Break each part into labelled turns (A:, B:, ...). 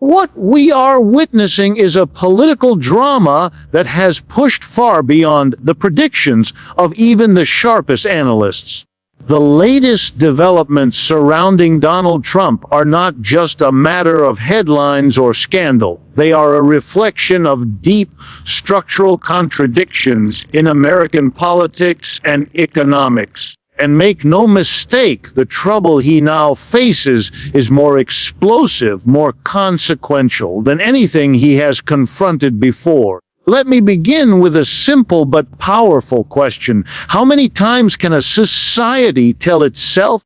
A: What we are witnessing is a political drama that has pushed far beyond the predictions of even the sharpest analysts. The latest developments surrounding Donald Trump are not just a matter of headlines or scandal. They are a reflection of deep structural contradictions in American politics and economics. And make no mistake, the trouble he now faces is more explosive, more consequential than anything he has confronted before. Let me begin with a simple but powerful question. How many times can a society tell itself,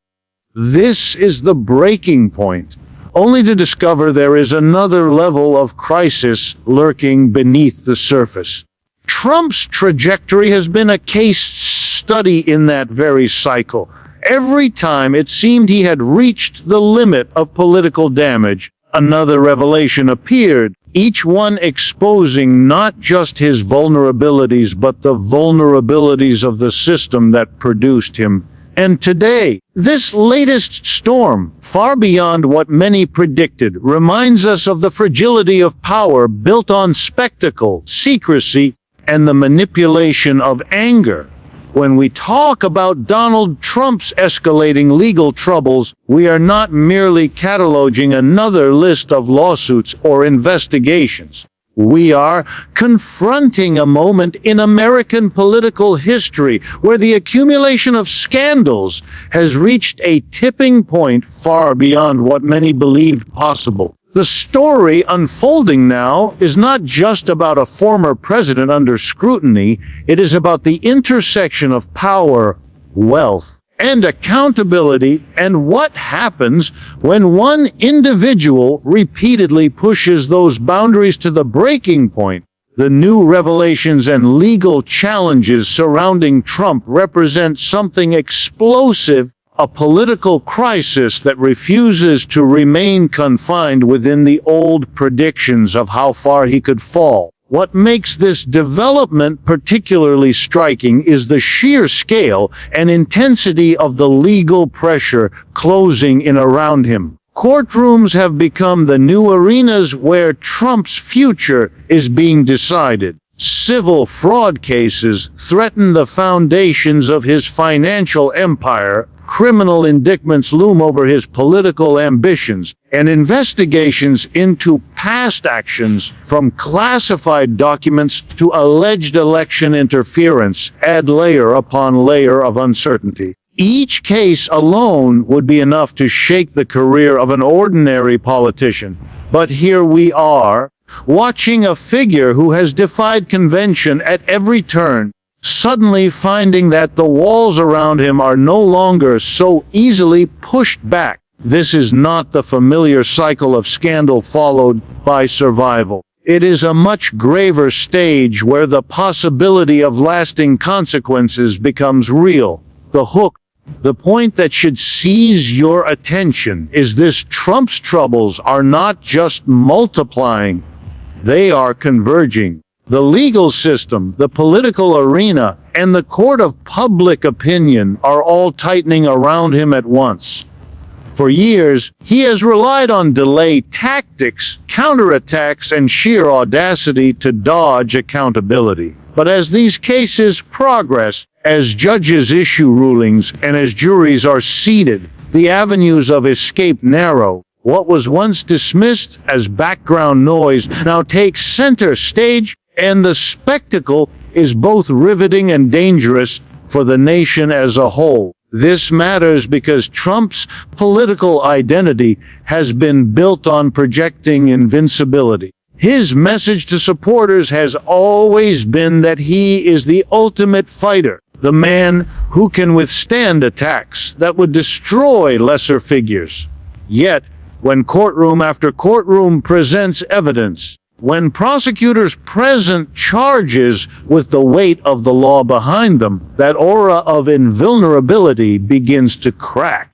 A: "This is the breaking point," only to discover there is another level of crisis lurking beneath the surface? Trump's trajectory has been a case study in that very cycle. Every time it seemed he had reached the limit of political damage, another revelation appeared, each one exposing not just his vulnerabilities but the vulnerabilities of the system that produced him. And today, this latest storm, far beyond what many predicted, reminds us of the fragility of power built on spectacle, secrecy, and the manipulation of anger. When we talk about Donald Trump's escalating legal troubles, we are not merely cataloging another list of lawsuits or investigations. We are confronting a moment in American political history where the accumulation of scandals has reached a tipping point far beyond what many believed possible. The story unfolding now is not just about a former president under scrutiny. It is about the intersection of power, wealth, and accountability, and what happens when one individual repeatedly pushes those boundaries to the breaking point. The new revelations and legal challenges surrounding Trump represent something explosive, a political crisis that refuses to remain confined within the old predictions of how far he could fall. What makes this development particularly striking is the sheer scale and intensity of the legal pressure closing in around him. Courtrooms have become the new arenas where Trump's future is being decided. Civil fraud cases threaten the foundations of his financial empire. Criminal indictments loom over his political ambitions, and investigations into past actions, from classified documents to alleged election interference, add layer upon layer of uncertainty. Each case alone would be enough to shake the career of an ordinary politician. But here we are, watching a figure who has defied convention at every turn, suddenly finding that the walls around him are no longer so easily pushed back. This is not the familiar cycle of scandal followed by survival. It is a much graver stage where the possibility of lasting consequences becomes real. The hook, the point that should seize your attention, is this: Trump's troubles are not just multiplying, they are converging. The legal system, the political arena, and the court of public opinion are all tightening around him at once. For years, he has relied on delay tactics, counterattacks, and sheer audacity to dodge accountability. But as these cases progress, as judges issue rulings, and as juries are seated, the avenues of escape narrow. What was once dismissed as background noise now takes center stage, and the spectacle is both riveting and dangerous for the nation as a whole. This matters because Trump's political identity has been built on projecting invincibility. His message to supporters has always been that he is the ultimate fighter, the man who can withstand attacks that would destroy lesser figures. Yet, when courtroom after courtroom presents evidence, when prosecutors present charges with the weight of the law behind them, that aura of invulnerability begins to crack.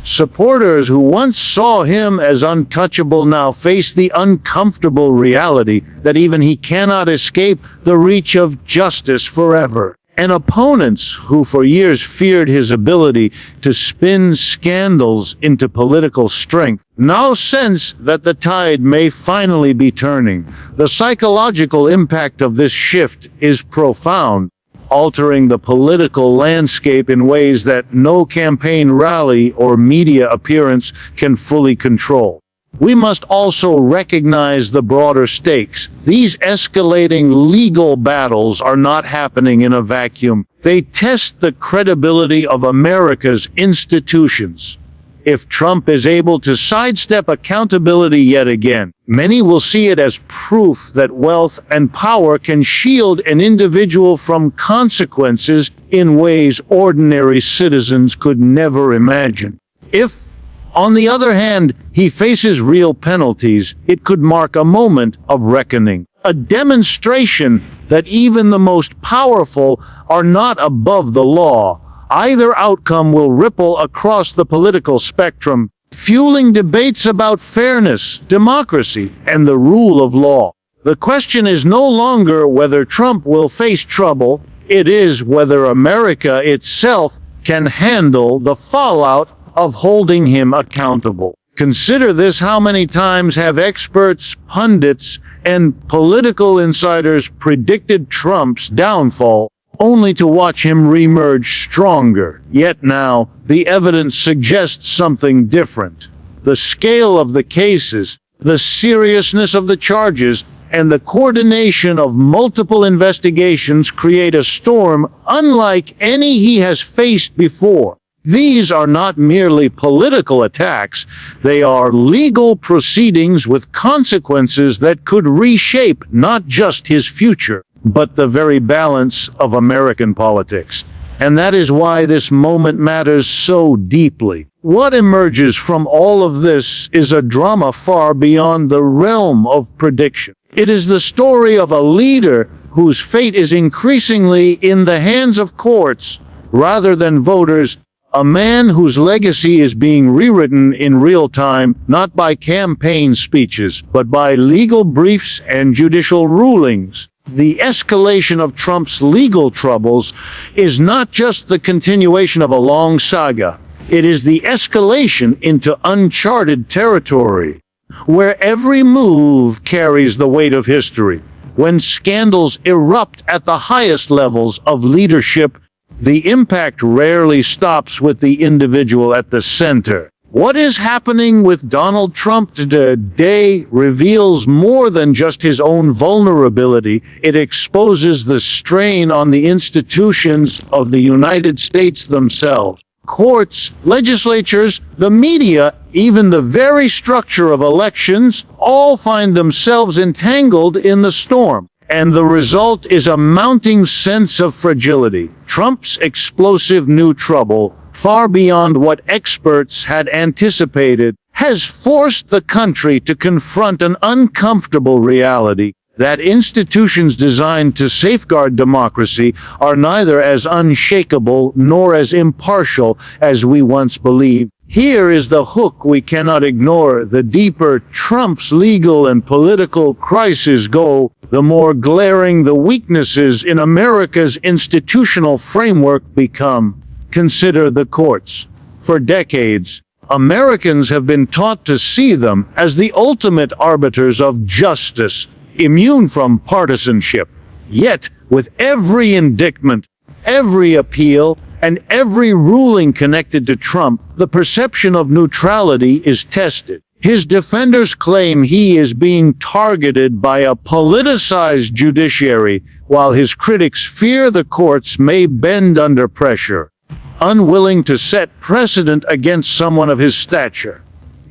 A: Supporters who once saw him as untouchable now face the uncomfortable reality that even he cannot escape the reach of justice forever. And opponents who for years feared his ability to spin scandals into political strength now sense that the tide may finally be turning. The psychological impact of this shift is profound, altering the political landscape in ways that no campaign rally or media appearance can fully control. We must also recognize the broader stakes. These escalating legal battles are not happening in a vacuum. They test the credibility of America's institutions. If Trump is able to sidestep accountability yet again, many will see it as proof that wealth and power can shield an individual from consequences in ways ordinary citizens could never imagine. If, on the other hand, he faces real penalties, it could mark a moment of reckoning, a demonstration that even the most powerful are not above the law. Either outcome will ripple across the political spectrum, fueling debates about fairness, democracy, and the rule of law. The question is no longer whether Trump will face trouble, it is whether America itself can handle the fallout of holding him accountable. Consider this: how many times have experts, pundits, and political insiders predicted Trump's downfall, only to watch him reemerge stronger? Yet now, the evidence suggests something different. The scale of the cases, the seriousness of the charges, and the coordination of multiple investigations create a storm unlike any he has faced before. These are not merely political attacks, they are legal proceedings with consequences that could reshape not just his future, but the very balance of American politics. And that is why this moment matters so deeply. What emerges from all of this is a drama far beyond the realm of prediction. It is the story of a leader whose fate is increasingly in the hands of courts rather than voters, a man whose legacy is being rewritten in real time, not by campaign speeches, but by legal briefs and judicial rulings. The escalation of Trump's legal troubles is not just the continuation of a long saga. It is the escalation into uncharted territory, where every move carries the weight of history. When scandals erupt at the highest levels of leadership, the impact rarely stops with the individual at the center. What is happening with Donald Trump today reveals more than just his own vulnerability. It exposes the strain on the institutions of the United States themselves. Courts, legislatures, the media, even the very structure of elections, all find themselves entangled in the storm. And the result is a mounting sense of fragility. Trump's explosive new trouble, far beyond what experts had anticipated, has forced the country to confront an uncomfortable reality that institutions designed to safeguard democracy are neither as unshakable nor as impartial as we once believed. Here is the hook we cannot ignore: the deeper Trump's legal and political crises go, the more glaring the weaknesses in America's institutional framework become. Consider the courts. For decades, Americans have been taught to see them as the ultimate arbiters of justice, immune from partisanship. Yet, with every indictment, every appeal, and every ruling connected to Trump, the perception of neutrality is tested. His defenders claim he is being targeted by a politicized judiciary, while his critics fear the courts may bend under pressure, unwilling to set precedent against someone of his stature.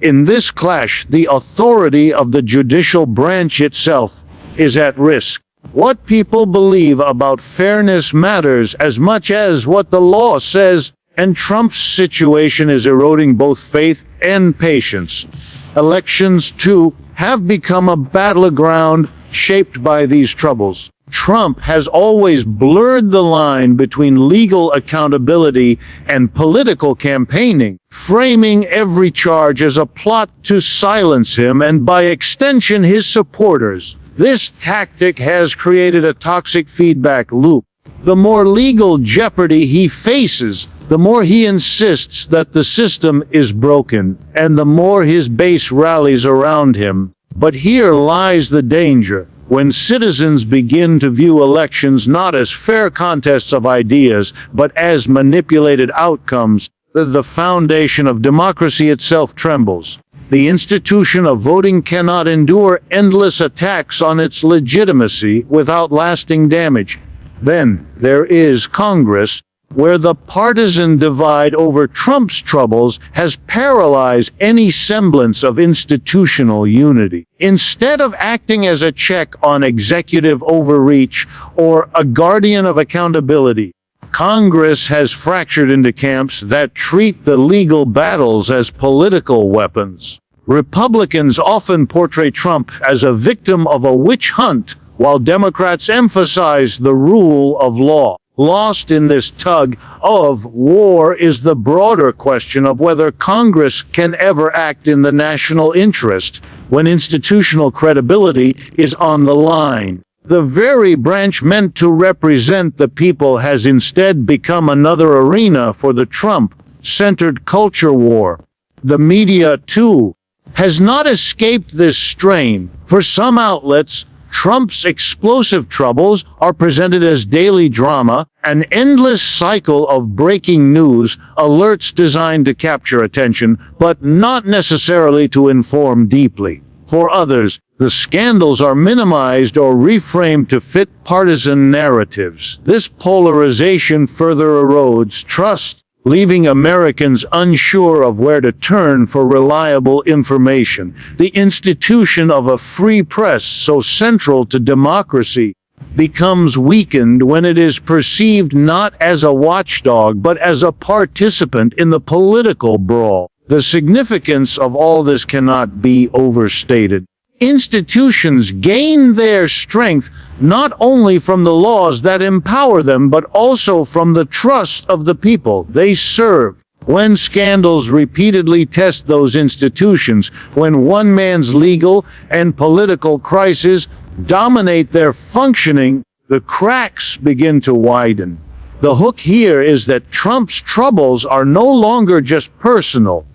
A: In this clash, the authority of the judicial branch itself is at risk. What people believe about fairness matters as much as what the law says, and Trump's situation is eroding both faith and patience. Elections, too, have become a battleground shaped by these troubles. Trump has always blurred the line between legal accountability and political campaigning, framing every charge as a plot to silence him and, by extension, his supporters. This tactic has created a toxic feedback loop. The more legal jeopardy he faces, the more he insists that the system is broken, and the more his base rallies around him. But here lies the danger. When citizens begin to view elections not as fair contests of ideas, but as manipulated outcomes, the foundation of democracy itself trembles. The institution of voting cannot endure endless attacks on its legitimacy without lasting damage. Then there is Congress, where the partisan divide over Trump's troubles has paralyzed any semblance of institutional unity. Instead of acting as a check on executive overreach or a guardian of accountability, Congress has fractured into camps that treat the legal battles as political weapons. Republicans often portray Trump as a victim of a witch hunt, while Democrats emphasize the rule of law. Lost in this tug of war is the broader question of whether Congress can ever act in the national interest when institutional credibility is on the line. The very branch meant to represent the people has instead become another arena for the Trump-centered culture war. The media, too, has not escaped this strain. For some outlets, Trump's explosive troubles are presented as daily drama, an endless cycle of breaking news, alerts designed to capture attention, but not necessarily to inform deeply. For others, the scandals are minimized or reframed to fit partisan narratives. This polarization further erodes trust, leaving Americans unsure of where to turn for reliable information. The institution of a free press, so central to democracy, becomes weakened when it is perceived not as a watchdog but as a participant in the political brawl. The significance of all this cannot be overstated. Institutions gain their strength not only from the laws that empower them, but also from the trust of the people they serve. When scandals repeatedly test those institutions, when one man's legal and political crises dominate their functioning, the cracks begin to widen. The hook here is that Trump's troubles are no longer just personal.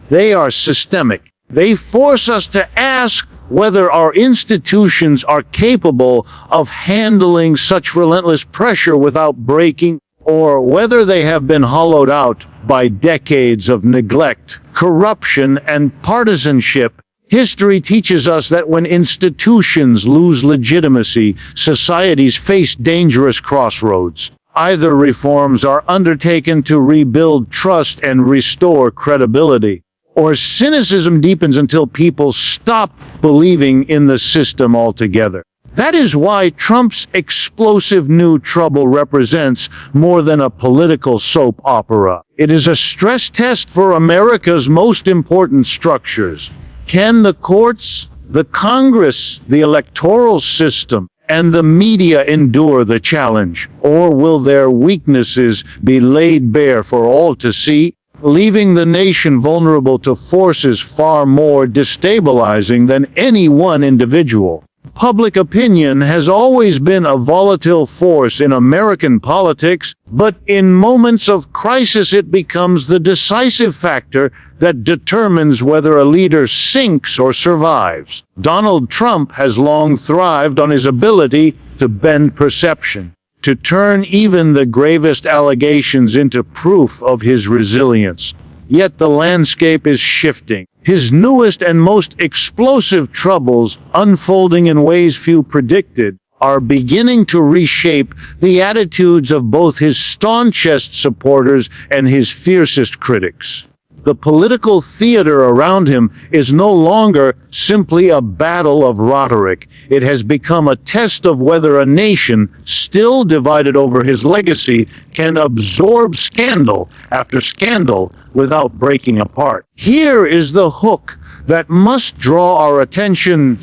A: They are systemic. They force us to ask whether our institutions are capable of handling such relentless pressure without breaking, or whether they have been hollowed out by decades of neglect, corruption, and partisanship. History teaches us that when institutions lose legitimacy, societies face dangerous crossroads. Either reforms are undertaken to rebuild trust and restore credibility, or cynicism deepens until people stop believing in the system altogether. That is why Trump's explosive new trouble represents more than a political soap opera. It is a stress test for America's most important structures. Can the courts, the Congress, the electoral system, and the media endure the challenge? Or will their weaknesses be laid bare for all to see, leaving the nation vulnerable to forces far more destabilizing than any one individual? Public opinion has always been a volatile force in American politics, but in moments of crisis it becomes the decisive factor that determines whether a leader sinks or survives. Donald Trump has long thrived on his ability to bend perception, to turn even the gravest allegations into proof of his resilience. Yet the landscape is shifting. His newest and most explosive troubles, unfolding in ways few predicted, are beginning to reshape the attitudes of both his staunchest supporters and his fiercest critics. The political theater around him is no longer simply a battle of rhetoric. It has become a test of whether a nation, still divided over his legacy, can absorb scandal after scandal without breaking apart. Here is the hook that must draw our attention.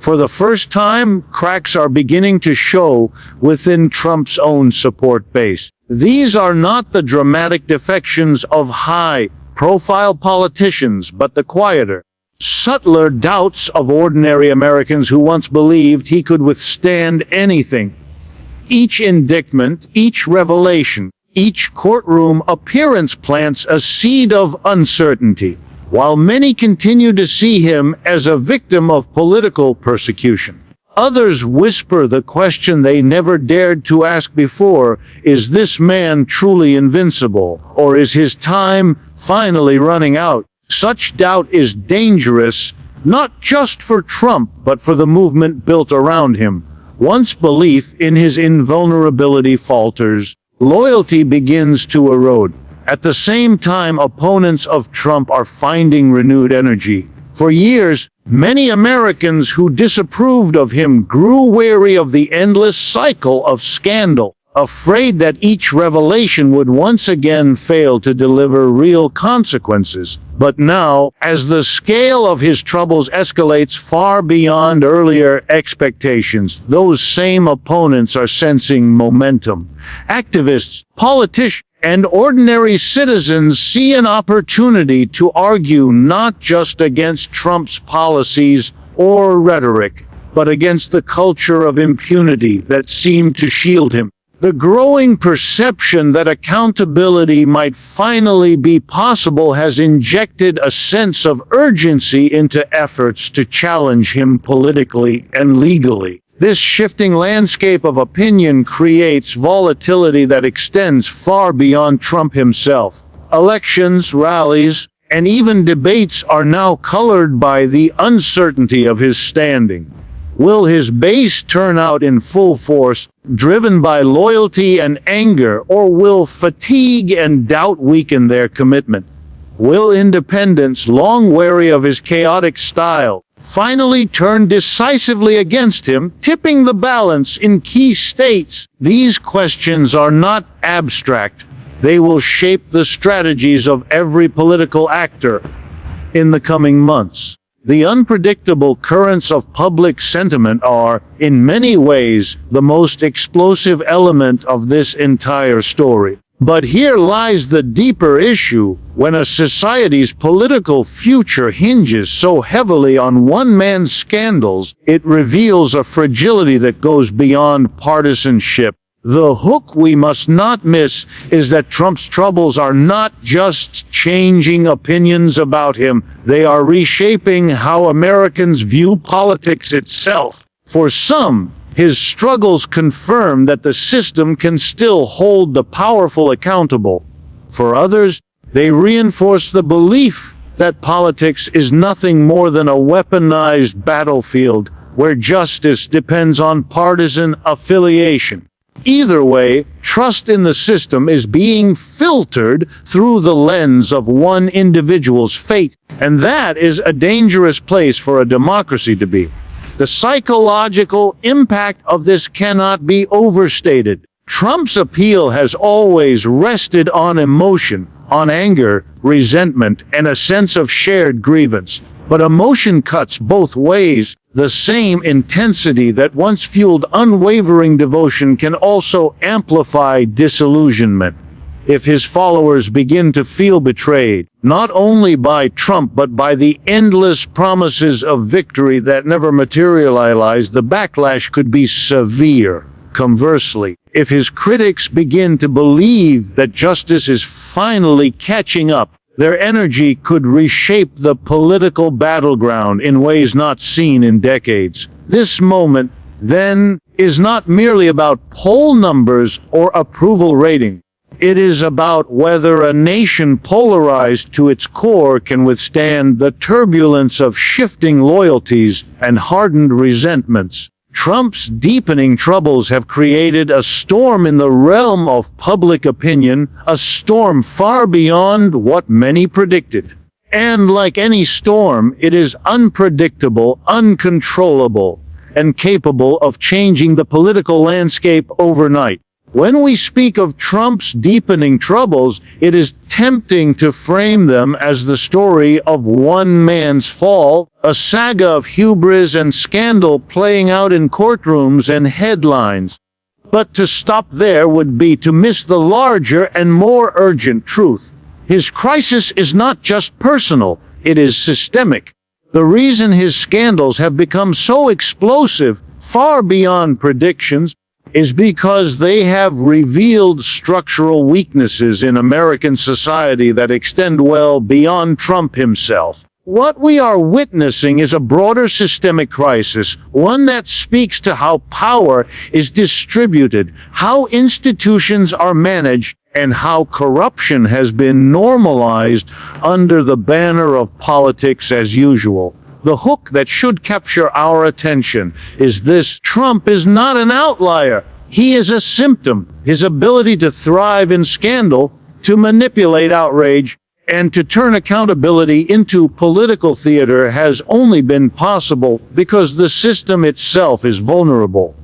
A: For the first time, cracks are beginning to show within Trump's own support base. These are not the dramatic defections of high-profile politicians, but the quieter, subtler doubts of ordinary Americans who once believed he could withstand anything. Each indictment, each revelation, each courtroom appearance plants a seed of uncertainty, while many continue to see him as a victim of political persecution. Others whisper the question they never dared to ask before: is this man truly invincible, or is his time finally running out? Such doubt is dangerous, not just for Trump, but for the movement built around him. Once belief in his invulnerability falters, loyalty begins to erode. At the same time, opponents of Trump are finding renewed energy. For years, many Americans who disapproved of him grew wary of the endless cycle of scandal, afraid that each revelation would once again fail to deliver real consequences. But now, as the scale of his troubles escalates far beyond earlier expectations, those same opponents are sensing momentum. Activists, politicians, and ordinary citizens see an opportunity to argue not just against Trump's policies or rhetoric, but against the culture of impunity that seemed to shield him. The growing perception that accountability might finally be possible has injected a sense of urgency into efforts to challenge him politically and legally. This shifting landscape of opinion creates volatility that extends far beyond Trump himself. Elections, rallies, and even debates are now colored by the uncertainty of his standing. Will his base turn out in full force, driven by loyalty and anger, or will fatigue and doubt weaken their commitment? Will independents, long wary of his chaotic style, finally turn decisively against him, tipping the balance in key states? These questions are not abstract. They will shape the strategies of every political actor in the coming months. The unpredictable currents of public sentiment are, in many ways, the most explosive element of this entire story. But here lies the deeper issue: when a society's political future hinges so heavily on one man's scandals, it reveals a fragility that goes beyond partisanship. The hook we must not miss is that Trump's troubles are not just changing opinions about him, they are reshaping how Americans view politics itself. For some, his struggles confirm that the system can still hold the powerful accountable. For others, they reinforce the belief that politics is nothing more than a weaponized battlefield where justice depends on partisan affiliation. Either way, trust in the system is being filtered through the lens of one individual's fate, and that is a dangerous place for a democracy to be. The psychological impact of this cannot be overstated. Trump's appeal has always rested on emotion, on anger, resentment, and a sense of shared grievance. But emotion cuts both ways. The same intensity that once fueled unwavering devotion can also amplify disillusionment. If his followers begin to feel betrayed, not only by Trump but by the endless promises of victory that never materialized, the backlash could be severe. Conversely, if his critics begin to believe that justice is finally catching up, their energy could reshape the political battleground in ways not seen in decades. This moment, then, is not merely about poll numbers or approval rating. It is about whether a nation polarized to its core can withstand the turbulence of shifting loyalties and hardened resentments. Trump's deepening troubles have created a storm in the realm of public opinion, a storm far beyond what many predicted. And like any storm, it is unpredictable, uncontrollable, and capable of changing the political landscape overnight. When we speak of Trump's deepening troubles, it is tempting to frame them as the story of one man's fall, a saga of hubris and scandal playing out in courtrooms and headlines. But to stop there would be to miss the larger and more urgent truth. His crisis is not just personal, it is systemic. The reason his scandals have become so explosive, far beyond predictions, is because they have revealed structural weaknesses in American society that extend well beyond Trump himself. What we are witnessing is a broader systemic crisis, one that speaks to how power is distributed, how institutions are managed, and how corruption has been normalized under the banner of politics as usual. The hook that should capture our attention is this: Trump is not an outlier. He is a symptom. His ability to thrive in scandal, to manipulate outrage, and to turn accountability into political theater has only been possible because the system itself is vulnerable.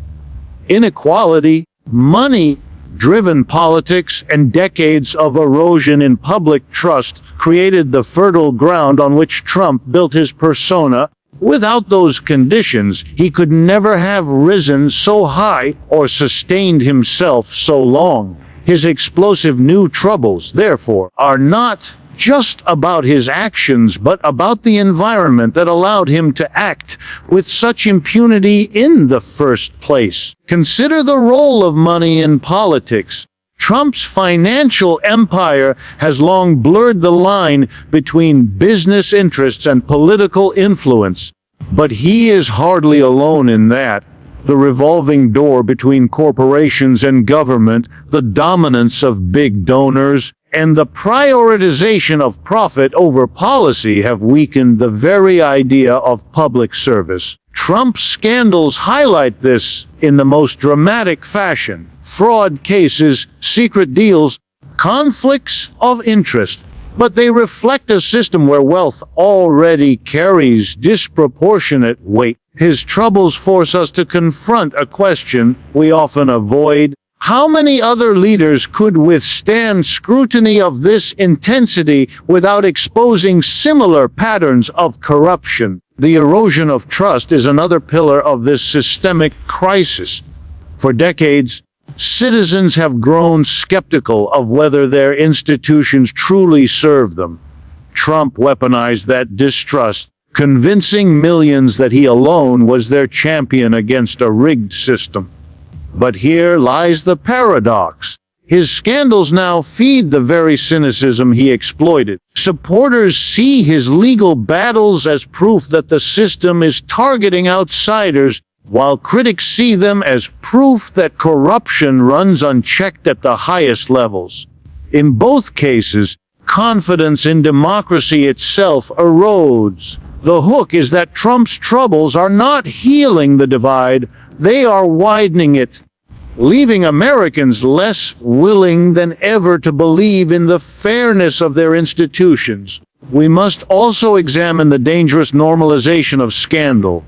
A: Inequality, money-driven politics, and decades of erosion in public trust created the fertile ground on which Trump built his persona. Without those conditions, he could never have risen so high or sustained himself so long. His explosive new troubles, therefore, are not just about his actions, but about the environment that allowed him to act with such impunity in the first place. Consider the role of money in politics. Trump's financial empire has long blurred the line between business interests and political influence, but he is hardly alone in that. The revolving door between corporations and government, the dominance of big donors, and the prioritization of profit over policy have weakened the very idea of public service. Trump's scandals highlight this in the most dramatic fashion. Fraud cases, secret deals, conflicts of interest. But they reflect a system where wealth already carries disproportionate weight. His troubles force us to confront a question we often avoid. How many other leaders could withstand scrutiny of this intensity without exposing similar patterns of corruption? The erosion of trust is another pillar of this systemic crisis. For decades, citizens have grown skeptical of whether their institutions truly serve them. Trump weaponized that distrust, convincing millions that he alone was their champion against a rigged system. But here lies the paradox. His scandals now feed the very cynicism he exploited. Supporters see his legal battles as proof that the system is targeting outsiders, while critics see them as proof that corruption runs unchecked at the highest levels. In both cases, confidence in democracy itself erodes. The hook is that Trump's troubles are not healing the divide, they are widening it, leaving Americans less willing than ever to believe in the fairness of their institutions. We must also examine the dangerous normalization of scandal.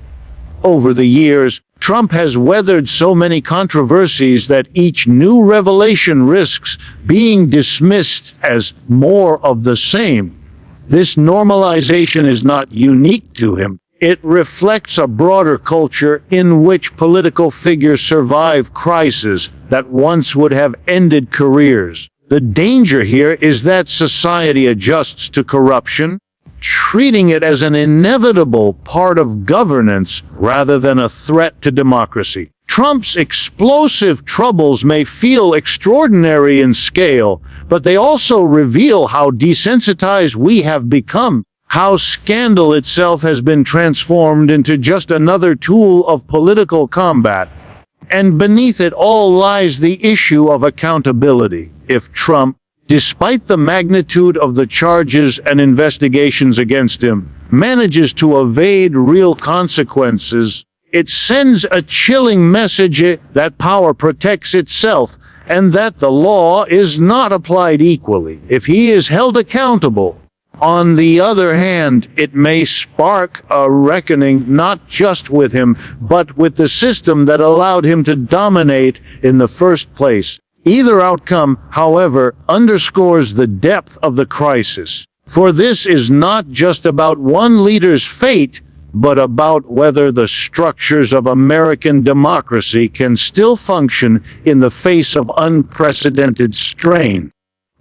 A: Over the years, Trump has weathered so many controversies that each new revelation risks being dismissed as more of the same. This normalization is not unique to him. It reflects a broader culture in which political figures survive crises that once would have ended careers. The danger here is that society adjusts to corruption, treating it as an inevitable part of governance rather than a threat to democracy. Trump's explosive troubles may feel extraordinary in scale, but they also reveal how desensitized we have become, how scandal itself has been transformed into just another tool of political combat. And beneath it all lies the issue of accountability. If Trump, despite the magnitude of the charges and investigations against him, manages to evade real consequences, it sends a chilling message that power protects itself and that the law is not applied equally if he is held accountable. On the other hand, it may spark a reckoning not just with him, but with the system that allowed him to dominate in the first place. Either outcome, however, underscores the depth of the crisis. For this is not just about one leader's fate, but about whether the structures of American democracy can still function in the face of unprecedented strain.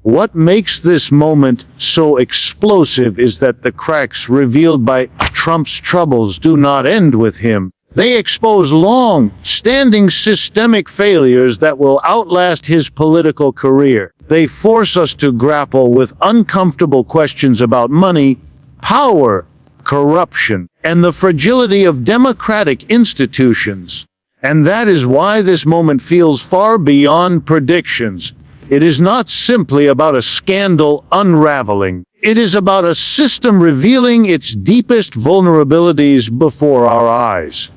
A: What makes this moment so explosive is that the cracks revealed by Trump's troubles do not end with him. They expose long-standing systemic failures that will outlast his political career. They force us to grapple with uncomfortable questions about money, power, corruption, and the fragility of democratic institutions. And that is why this moment feels far beyond predictions. It is not simply about a scandal unraveling. It is about a system revealing its deepest vulnerabilities before our eyes.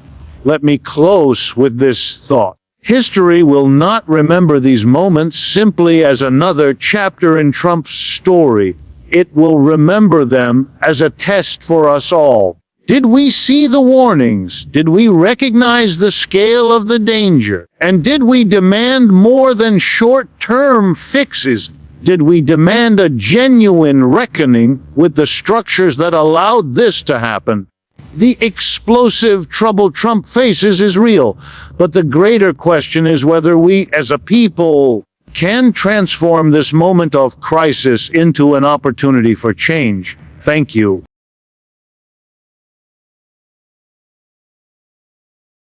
A: Let me close with this thought. History will not remember these moments simply as another chapter in Trump's story. It will remember them as a test for us all. Did we see the warnings? Did we recognize the scale of the danger? And did we demand more than short-term fixes? Did we demand a genuine reckoning with the structures that allowed this to happen? The explosive trouble Trump faces is real, but the greater question is whether we, as a people, can transform this moment of crisis into an opportunity for change. Thank you.